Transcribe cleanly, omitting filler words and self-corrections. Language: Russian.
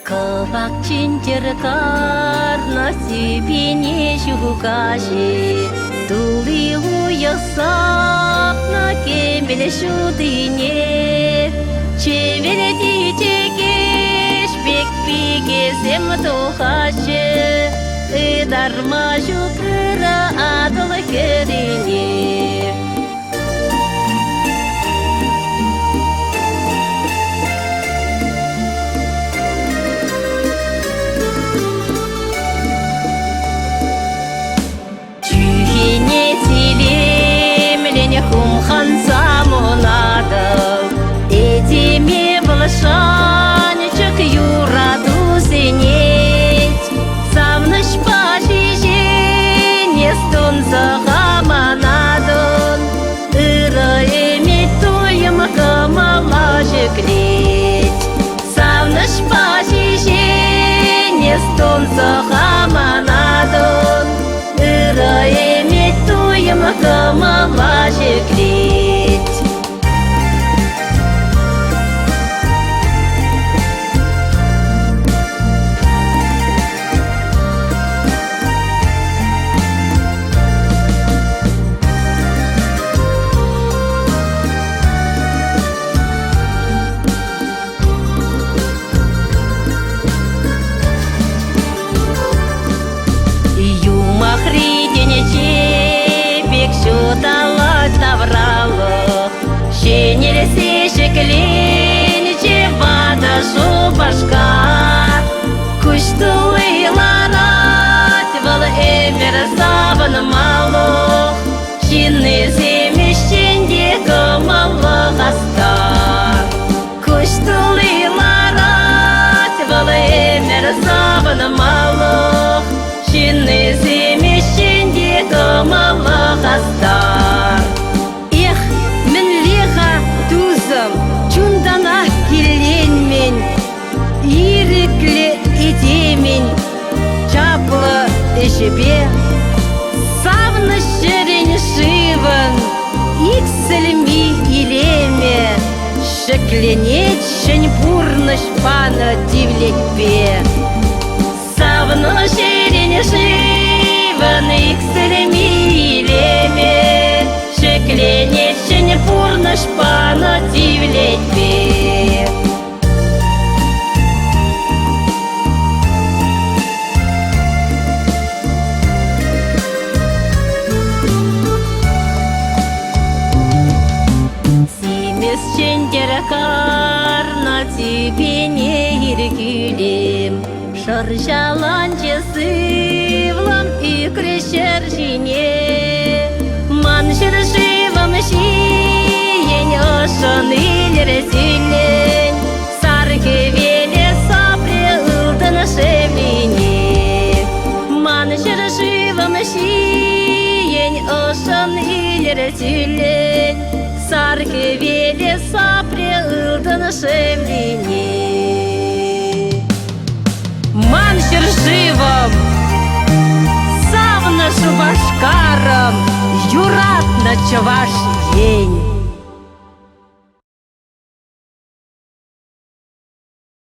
Ковак чинтеркар на себе не щукаши, Тули уясап на кемеле шудыне, Чевереди чекеш бек биге сем тухаши, Дарма жукыра адыл херине. Хумхан самонадов, этими волшанчик юраду синеть, Савныш пашиже не стон захаманадон, Ыра эмит туем камалажик леть, Савныш пашиже не стон захаманадон, Ыра эмит туем камалажик леть. Шуталать таврало, щенелесе шекленече вада шубашкар. Куштулы ланать вал эмер сабан малох, Щинны земещенде камалах астар. Куштулы ланать вал эмер сабан малох, Щинны земещенде камалах астар. Эх, мен леха тузым, чундана келенмен, Ирекле етемен, чаплы эшебе, Савныш жерен шивын, иксілми илеме, Шекленет шен пурныш паны тивлетпе. Савныш жерен шивын, иксілми илеме, Шекленет шен пурныш паны тивлетпе. Чендеркар на тебе не иргюлем, Шаржаланче сывлам и крещер жіне. Маншыр живым шиен ошын илер сюлен, Саргы веле сапре ылдын шевлине. Маншыр живым шиен ошын илер сюлен, Саргы веле сапре ылдын шевлине. Маншыр живым, Савныш башкарым, Юрат на чаваш ень.